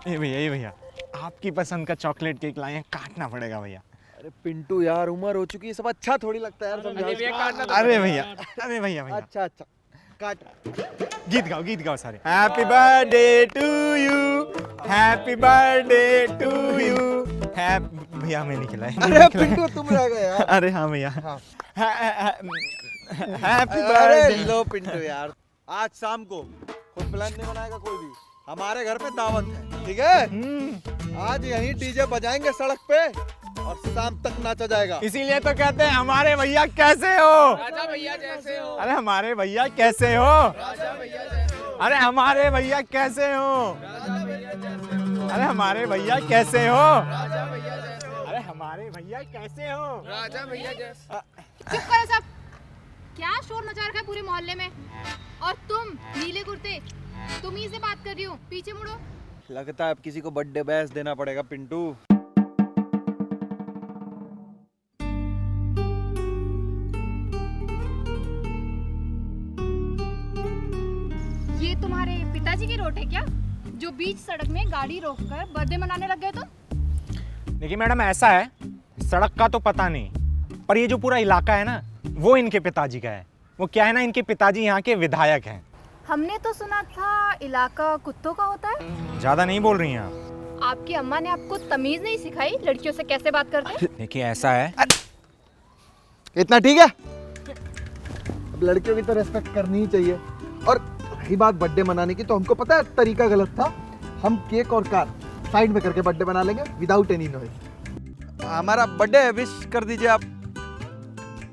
ये भैया आपकी पसंद का चॉकलेट केक लाए हैं, काटना पड़ेगा भैया। अरे पिंटू यार, उम्र हो चुकी है, सब अच्छा थोड़ी लगता है यार, समझा। अरे भैया भैया अच्छा अच्छा काट। गीत गाओ सारे। Happy birthday to you, happy birthday to you. भैया हमें नहीं खिलाए। अरे पिंटू तुम रह गए यार। अरे हाँ भैया। हैप्पी अरे बर्थडे। लो पिंटू यार, आज शाम को खुद प्लान नहीं बनाएगा कोई भी, हमारे घर पे दावत है, ठीक है? आज यहीं डीजे बजाएंगे सड़क पे और शाम तक नाचा जाएगा। इसीलिए तो कहते हैं हमारे भैया कैसे हो, राजा भैया जैसे हो। अरे हमारे भैया कैसे हो, राजा भैया जैसे हो। अरे हमारे भैया कैसे हो, राजा भैया जैसे हो। अरे हमारे भैया कैसे हो, राजा भैया जैसे हो। अरे हमारे भैया कैसे हो। राजा भैया जैसे। चुप करो सब। क्या शोर मचा रखा है पूरे मोहल्ले में? और तुम नीले कुर्ते, तुम ही से बात कर रही हो, पीछे मुड़ो। लगता है अब किसी को बर्थडे बैश देना पड़ेगा पिंटू। ये तुम्हारे पिताजी की रोड है क्या, जो बीच सड़क में गाड़ी रोककर बर्थडे मनाने लग गए? तुम देखिए मैडम, ऐसा है, सड़क का तो पता नहीं, पर ये जो पूरा इलाका है ना, वो इनके पिताजी का है। वो क्या है ना, इनके पिताजी यहाँ के विधायक हैं। हमने तो सुना था इलाका कुत्तों का होता है। ज्यादा नहीं बोल रही हैं आप। आपकी अम्मा ने आपको तमीज नहीं सिखाई लड़कियों से कैसे बात करते? देखिए ऐसा है, इतना ठीक है, अब लड़कियों की तो रेस्पेक्ट करनी ही चाहिए। और रही बात बर्थडे मनाने की, तो हमको पता है तरीका गलत था। हम केक और कार साइड में करके बर्थडे मना लेंगे विदाउट एनी नॉइज। हमारा बर्थडे विश कर दीजिए आप।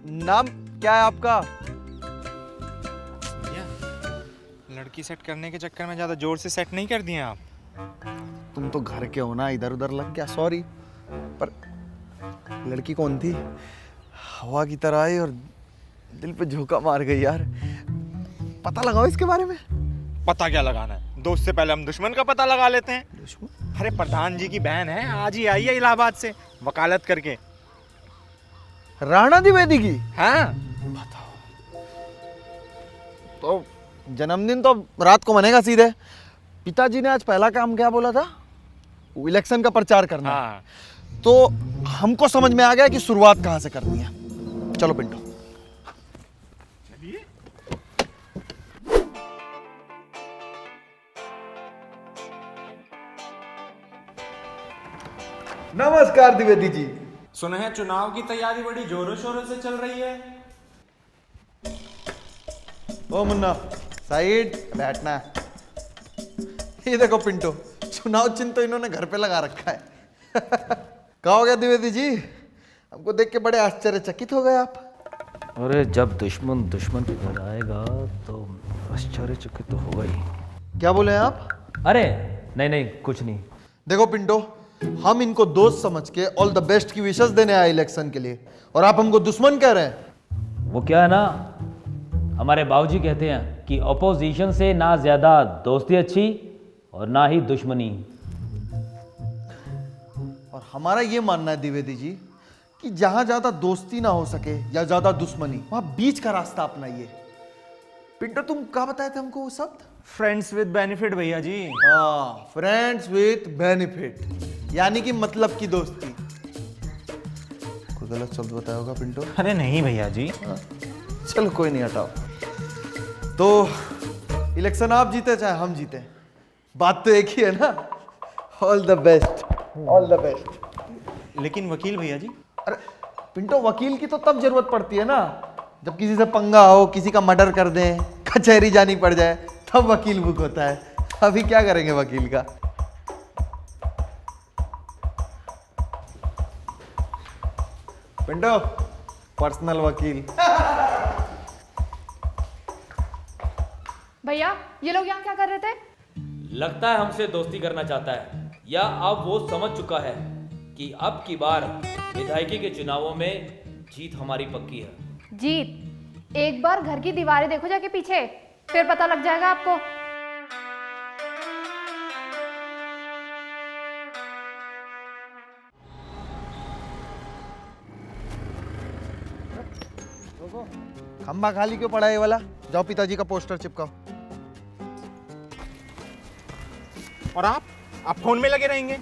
नाम क्या है आपका? लड़की सेट करने के चक्कर में ज्यादा जोर से सेट नहीं कर दिए आप। तुम तो घर के हो ना, इधर उधर लग गया, सॉरी। पर लड़की कौन थी? हवा की तरह आई और दिल पे झोंका मार गई यार। पता लगाओ इसके बारे में। पता क्या लगाना है, दोस्त से पहले हम दुश्मन का पता लगा लेते हैं। दुश्मन? अरे प्रधान जी की बहन है, आज ही आई है इलाहाबाद से वकालत करके। राणा द्विवेदी की? हाँ तो जन्मदिन तो रात को मनेगा सीधे। पिताजी ने आज पहला काम क्या बोला था? इलेक्शन का प्रचार करना। हाँ। तो हमको समझ में आ गया कि शुरुआत कहां से करनी है। चलो पिंटू। नमस्कार द्विवेदी जी। सुना है चुनाव की तैयारी बड़ी जोरों शोरों से चल रही है। ओ मुन्ना, साइड बैठना। ये देखो पिंटू, चुनाव चिन्ह तो इन्होंने घर पे लगा रखा है। कहा हो गया द्विवेदी जी, हमको देख के बड़े आश्चर्यचकित हो गए आप। अरे जब दुश्मन दुश्मन के घर आएगा तो आश्चर्यचकित तो होगा ही। क्या बोले हैं आप? अरे नहीं नहीं कुछ नहीं। देखो पिंटो, हम इनको दोस्त समझ के ऑल द बेस्ट की विशेष देने आए इलेक्शन के लिए, और आप हमको दुश्मन कह रहे हैं। वो क्या है ना, हमारे बाबूजी कहते हैं कि अपोजिशन से ना ज्यादा दोस्ती अच्छी और ना ही दुश्मनी। और हमारा ये मानना है द्विवेदी जी कि जहां ज्यादा दोस्ती ना हो सके या ज्यादा दुश्मनी, वहां बीच का रास्ता अपनाइए। पिंटो तुम क्या बताए थे हमको वो शब्द? फ्रेंड्स विद बेनिफिट भैया जी। हाँ, फ्रेंड्स विथ बेनिफिट, यानी कि मतलब की दोस्ती। कोई गलत शब्द बताया होगा पिंटो? अरे नहीं भैया जी। चलो कोई नहीं, हटाओ। तो इलेक्शन आप जीते चाहे हम जीते, बात तो एक ही है ना। All the best, all the best. लेकिन वकील भैया जी। अरे पिंटो, वकील की तो तब जरूरत पड़ती है ना जब किसी से पंगा हो, किसी का मर्डर कर दें, कचहरी जानी पड़ जाए, तब वकील बुक होता है। अभी क्या करेंगे वकील का? पिंटो, पर्सनल वकील। भैया ये लोग यहाँ क्या कर रहे थे? लगता है हमसे दोस्ती करना चाहता है, या अब वो समझ चुका है कि अब की बार विधायकी के चुनावों में जीत हमारी पक्की है। जीत? एक बार घर की दीवारें देखो जाके पीछे, फिर पता लग जाएगा आपको। खंबा खाली क्यों पड़ा है ये वाला? जाओ पिताजी का पोस्टर चिपकाओ। और आप आप फोन में लगे रहेंगे।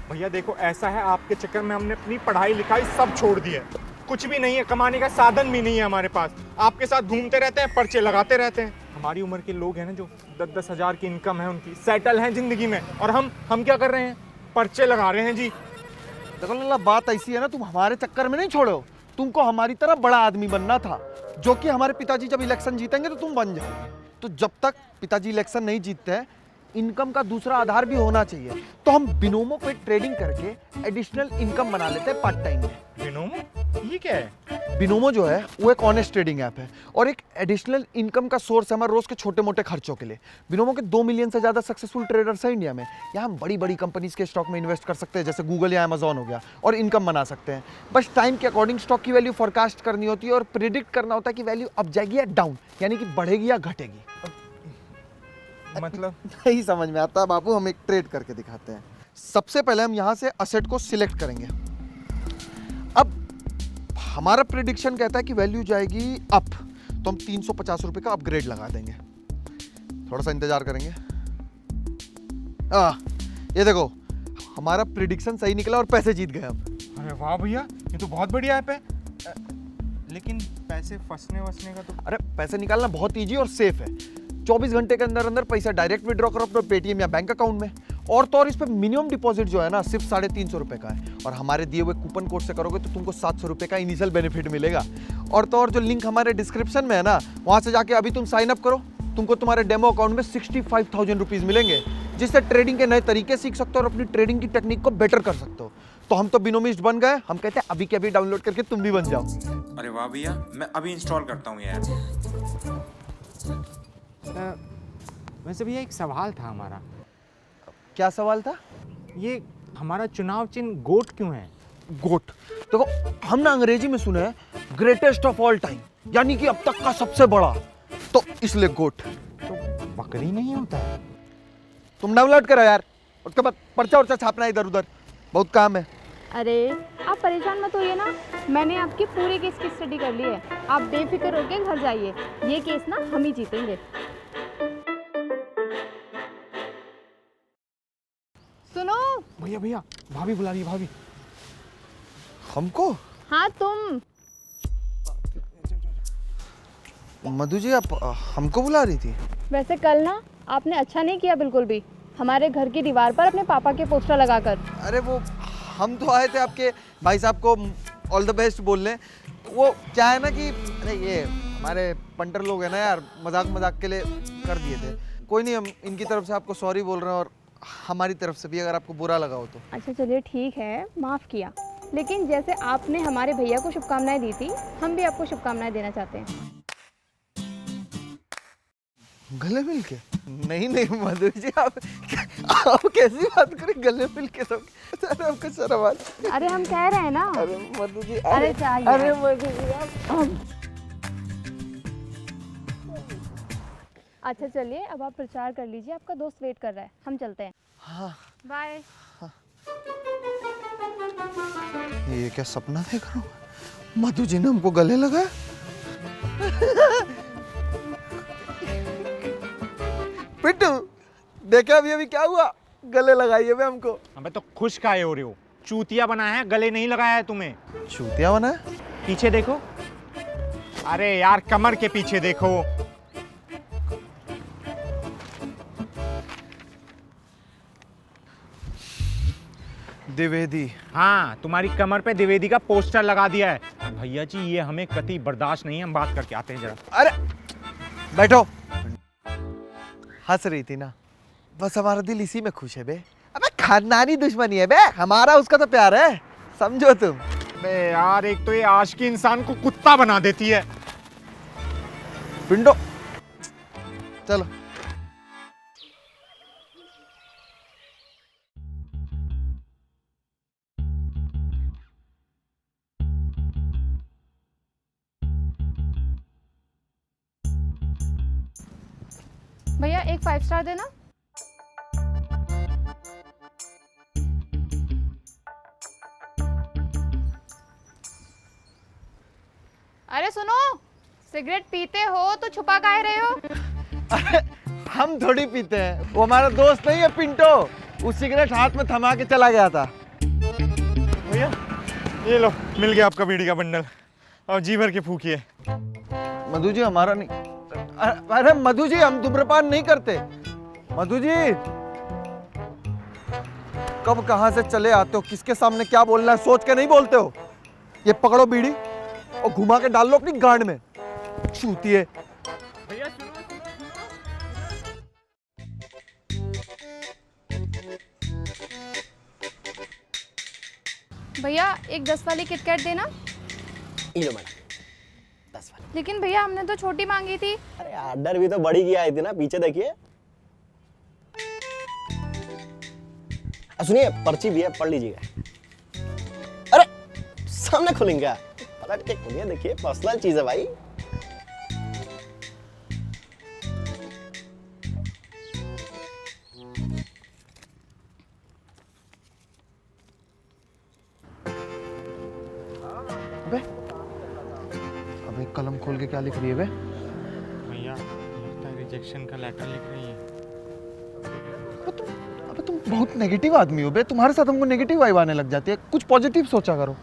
भैया देखो ऐसा है, आपके चक्कर में हमने अपनी पढ़ाई लिखाई सब छोड़ दी है, कुछ भी नहीं है, कमाने का साधन भी नहीं है हमारे पास। आपके साथ घूमते रहते हैं, पर्चे लगाते रहते हैं। हमारी उम्र के लोग हैं ना जो 10-10 हज़ार की इनकम है उनकी, सेटल हैं जिंदगी में, और हम क्या कर रहे हैं, पर्चे लगा रहे हैं जी। देखो लल्ला, बात ऐसी है ना, तुम हमारे चक्कर में नहीं छोड़ो, तुमको हमारी तरह बड़ा आदमी बनना था, जो कि हमारे पिताजी जब इलेक्शन जीतेंगे तो तुम बन जाओगे। तो जब तक पिताजी इलेक्शन नहीं जीतते हैं, इनकम का दूसरा आधार भी होना चाहिए। तो हम बिनोमो पे ट्रेडिंग करके एडिशनल इनकम बना लेते हैं पार्ट टाइम में। बिनोमो ये क्या है? बिनोमो जो है वो एक ऑनेस्ट ट्रेडिंग ऐप है और एक एडिशनल इनकम का सोर्स है हमारे रोज के छोटे मोटे खर्चों के लिए। बिनोमो के 2 मिलियन से ज्यादा सक्सेसफुल ट्रेडर्स हैं इंडिया में। यहाँ हम बड़ी बड़ी कंपनीज के स्टॉक में इन्वेस्ट कर सकते हैं, जैसे गूगल या अमेजॉन हो गया, और इनकम बना सकते हैं। बस टाइम के अकॉर्डिंग स्टॉक की वैल्यू फोरकास्ट करनी होती है और प्रिडिक्ट करना होता है कि वैल्यू अप जाएगी या डाउन, यानी कि बढ़ेगी या घटेगी। मतलब नहीं समझ में आता बाबू, हम एक ट्रेड करके दिखाते हैं। सबसे पहले हम यहाँ से असेट को सिलेक्ट करेंगे। अब हमारा प्रिडिक्शन कहता है कि वैल्यू जाएगी अप, तो हम 350 रुपए का अपग्रेड लगा देंगे। थोड़ा सा इंतजार करेंगे। ये देखो हमारा प्रिडिक्शन सही निकला और पैसे जीत गए हम। अरे वाह भैया, ये तो बहुत बढ़िया ऐप है। लेकिन पैसे फंसने वसने का तो। अरे पैसे निकालना बहुत ईजी और सेफ है। 24 घंटे के अंदर अंदर पैसा डायरेक्ट विड्रॉ करो अपने पेटीएम या बैंक अकाउंट में। और तो और इस पर मिनिमम डिपॉजिट जो है ना सिर्फ 350 रुपए का है, और हमारे दिए हुए कूपन कोड से करोगे तो तुमको 700 रुपए का इनिशियल बेनिफिट मिलेगा। और तो और जो लिंक हमारे डिस्क्रिप्शन में है ना, वहां से जाके अभी तुम साइन अप करो, तुमको तुम्हारे डेमो अकाउंट में 65,000 रुपीज मिलेंगे, जिससे ट्रेडिंग के नए तरीके सीख सकते हो और अपनी ट्रेडिंग की टेक्निक को बेटर कर सकते हो। तो हम तो बिनोमिस्ट बन गए, हम कहते हैं अभी के अभी डाउनलोड करके तुम भी बन जाओ। अरे वाह भैया, मैं अभी इंस्टॉल करता हूँ यार। वैसे भैया एक सवाल था हमारा। क्या सवाल था? ये हमारा चुनाव चिन्ह गोट क्यों है? गोट देखो, हम ना अंग्रेजी में सुने हैं ग्रेटेस्ट ऑफ ऑल टाइम, यानी कि अब तक का सबसे बड़ा, तो इसलिए गोट। तो बकरी नहीं होता है? तुम डाउनलोड करो यार, उसके बाद पर्चा वर्चा छापना है इधर उधर, बहुत काम है। अरे आप परेशान मत होइए ना, मैंने आपकी पूरे केस की स्टडी कर ली है, आप बेफिक्र होकर घर जाइए, ये केस ना हम ही जीतेंगे। सुनो भैया भैया, भाभी बुला रही है, भाभी। हमको? हाँ तुम। मधु जी आप हमको बुला रही थी? वैसे कल ना आपने अच्छा नहीं किया बिल्कुल भी, हमारे घर की दीवार पर अपने पापा के पोस्टर लगाकर। अरे वो हम तो आए थे आपके भाई साहब को ऑल द बेस्ट बोलने। वो क्या है ना कि अरे ये हमारे पंटर लोग हैं ना यार, मजाक मजाक के लिए कर दिए थे। कोई नहीं, हम इनकी तरफ से आपको सॉरी बोल रहे हैं और हमारी तरफ से भी अगर आपको बुरा लगा हो तो। अच्छा चलिए ठीक है, माफ़ किया, लेकिन जैसे आपने हमारे भैया को शुभकामनाएं दी थी, हम भी आपको शुभकामनाएं देना चाहते हैं। गले मिल के? नहीं नहीं मधु जी, आप कैसी बात करें, गले मिल के सब? अरे आपका शर्म आती है। अरे हम कह रहे हैं ना। अरे मधु जी, अरे चाहिए। अरे मधु जी आप। अच्छा चलिए, अब आप प्रचार कर लीजिए, आपका दोस्त वेट कर रहा है, हम चलते हैं। हाँ, बाय। ये क्या सपना देख रहा हूँ, मधु जी ने हमको गले लगाया। पिट्टू देखा अभी क्या हुआ, गले लगाइए बे हमको। अबे तो खुश काहे हो रहे हो? चूतिया बनाया है, गले नहीं लगाया है तुम्हें। चूतिया बना है? पीछे देखो। अरे यार कमर के पीछे देखो। द्विवेदी। हाँ, तुम्हारी कमर पे द्विवेदी का पोस्टर लगा दिया है। भैया जी ये हमें कतई बर्दाश्त नहीं है, हम बात करके आते हैं जरा। अरे बैठो। हंस रही थी ना, बस हमारा दिल इसी में खुश है बे। अबे खानदानी दुश्मनी है बे, हमारा उसका तो प्यार है, समझो तुम। बे यार एक तो ये आशिकी इंसान को कुत्ता बना देती है। पिंडो चलो। भैया एक 5 स्टार देना। अरे सुनो, सिगरेट पीते हो तो छुपा काहे रहे हो? अरे हम थोड़ी पीते हैं, वो हमारा दोस्त नहीं है पिंटो, वो सिगरेट हाथ में थमा के चला गया था। भैया ये लो, मिल गया आपका बीड़ी का बंडल, और जी भर के फूकिए। मधु जी हमारा नहीं, अरे मधु जी हम धूम्रपान नहीं करते। मधु जी कब कहां से चले आते हो, किसके सामने क्या बोलना है सोच के नहीं बोलते हो। ये पकड़ो बीड़ी और घुमा के डाल लो अपनी गांड में, चूतिए। भैया सुनो भैया एक 10 वाली किटकैट देना। ये लो मैडम 10 वाली। लेकिन भैया हमने तो छोटी मांगी थी। अरे ऑर्डर भी तो बड़ी की आई थी ना, पीछे देखिए। सुनिए पर्ची भी है, पढ़ लीजिएगा। अरे सामने खुलेंगे, पलट के खोलिए, देखिए पर्सनल चीज है भाई। अबे कलम खोल के क्या लिख रही है बे? भैया, लगता है रिजेक्शन का लेटर लिख रही है। अबे तुम बहुत नेगेटिव आदमी हो बे, तुम्हारे साथ हमको नेगेटिव वाइब आने लग जाती है। कुछ पॉजिटिव सोचा करो।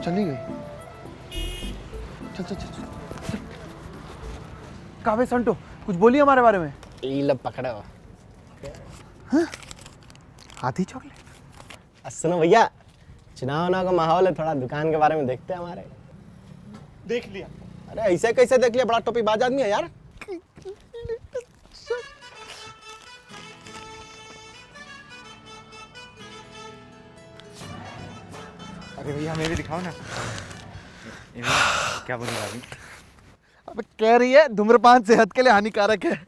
चली गई। चल चल चल, चल। कावे संटो कुछ बोली हमारे बारे में? ये लो पकड़ो। आधी चॉकलेट। सुनो भैया, चुनाव का माहौल है, थोड़ा दुकान के बारे में देखते हैं हमारे। देख लिया। अरे ऐसे कैसे देख लिया, बड़ा टोपी बाज आदमी है यार। अरे भैया हमें भी दिखाओ ना। ये भैया, क्या बोली भाभी? अब कह रही है धूम्रपान सेहत के लिए हानिकारक है।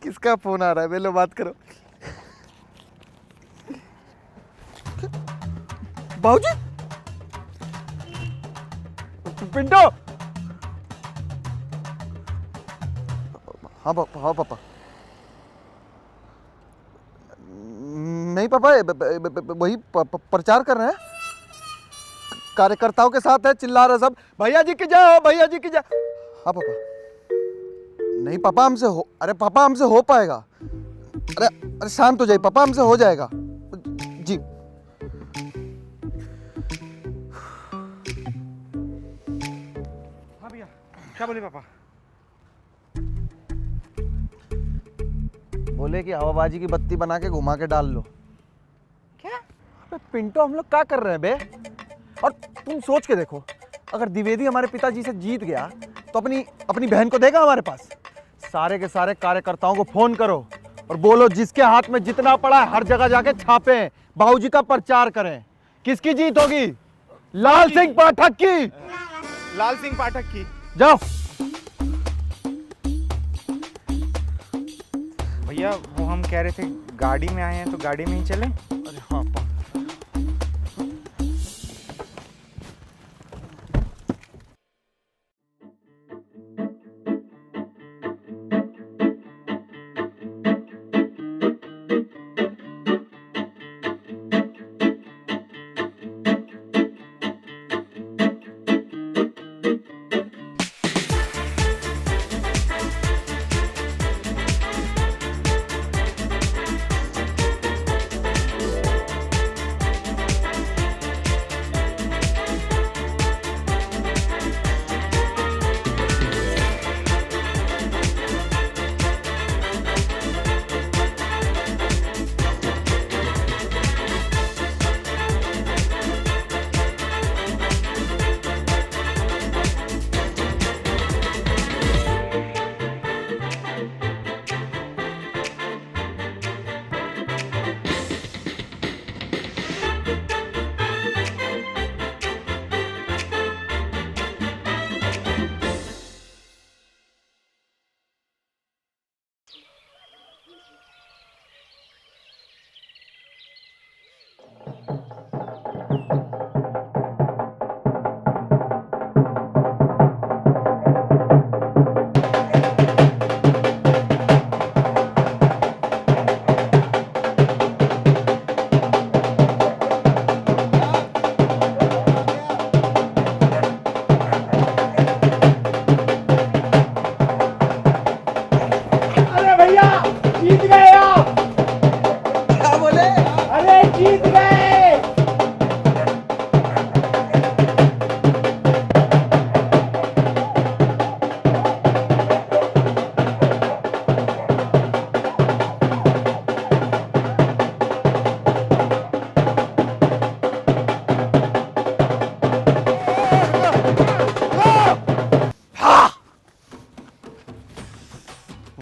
किसका फोन आ रहा है? बेलो बात करो। बाबूजी, पिंटो। हाँ हाँ पापा। नहीं पापा, वही प्रचार कर रहे हैं, कार्यकर्ताओं के साथ है, चिल्ला रहे सब, भैया जी की जय, भैया जी की जय। हाँ पापा। नहीं पापा हमसे हो, अरे पापा हमसे हो पाएगा। अरे अरे शांत हो जाइए पापा, हमसे हो जाएगा जी। हाँ भैया, क्या बोले पापा? बोले कि हवाबाजी की बत्ती बना के घुमा के डाल लो। क्या? अबे पिंटो हम लोग क्या कर रहे हैं बे? और तुम सोच के देखो, अगर द्विवेदी हमारे पिताजी से जीत गया तो अपनी बहन को देगा हमारे पास। सारे के सारे कार्यकर्ताओं को फोन करो और बोलो जिसके हाथ में जितना पड़ा है हर जगह जाके छापें, बाबूजी का प्रचार करें। किसकी जीत होगी? लाल सिंह पाठक की। लाल सिंह पाठक की। जाओ। भैया वो हम कह रहे थे गाड़ी में आए हैं तो गाड़ी में ही चले। अरे हाँ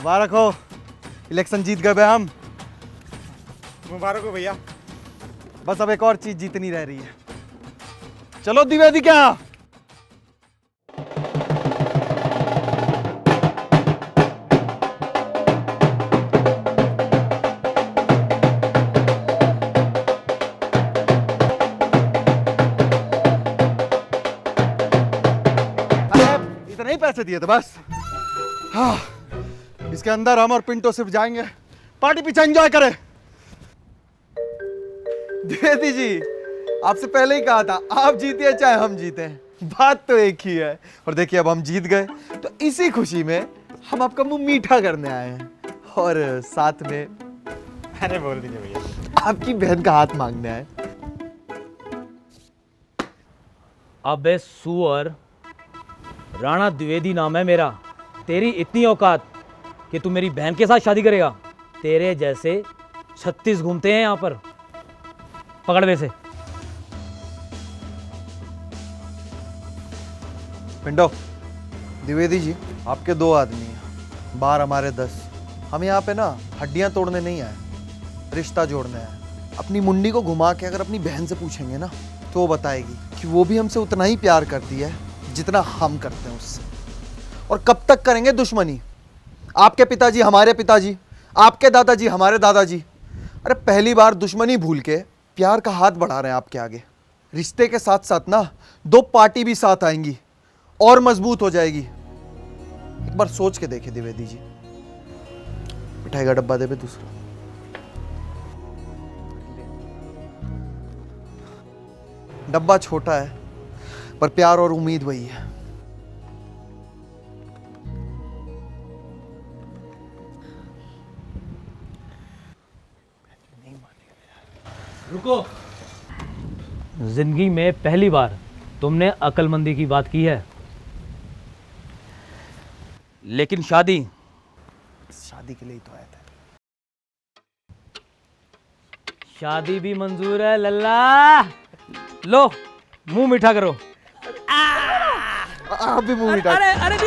मुबारक हो, इलेक्शन जीत गए बे हम। मुबारक हो भैया। बस अब एक और चीज जीतनी रह रही है। चलो द्विवेदी क्या। इतने ही पैसे दिए थे बस। हाँ, इसके अंदर हम और पिंटो सिर्फ जाएंगे, पार्टी पीछे एंजॉय करें। द्विवेदी जी, आपसे पहले ही कहा था, आप जीते चाहे हम जीते, बात तो एक ही है। और देखिए अब हम जीत गए, तो इसी खुशी में हम आपका मुंह मीठा करने आए हैं, और साथ में अरे बोल दीजिए भैया। आपकी बहन का हाथ मांगने आए। अबे सुअर, राणा द्विवेदी नाम है मेरा। तेरी इतनी औकात कि तू मेरी बहन के साथ शादी करेगा? तेरे जैसे 36 घूमते हैं यहाँ पर। पकड़ वैसे। पिंटो, द्विवेदी जी, आपके 2 आदमी हैं, बाहर हमारे 10। हम यहाँ पे ना हड्डियां तोड़ने नहीं आए, रिश्ता जोड़ने आए। अपनी मुंडी को घुमा के अगर अपनी बहन से पूछेंगे ना, तो वो बताएगी कि वो भी हमसे उतना ही प्यार करती है जितना हम करते हैं उससे। और कब तक करेंगे दुश्मनी? आपके पिताजी हमारे पिताजी, आपके दादाजी हमारे दादाजी। अरे पहली बार दुश्मनी भूल के प्यार का हाथ बढ़ा रहे हैं आपके आगे। रिश्ते के साथ साथ ना 2 पार्टी भी साथ आएंगी और मजबूत हो जाएगी। एक बार सोच के देखिए द्विवेदी जी। मिठाई का डब्बा दे बे दूसरा। डब्बा छोटा है, पर प्यार और उम्मीद वही है। रुको। जिंदगी में पहली बार तुमने अक्लमंदी की बात की है, लेकिन शादी शादी के लिए ही तो आया था। शादी भी मंजूर है लल्ला। लो, मुंह मीठा करो। आप भी मुंह मिटा। अरे अरे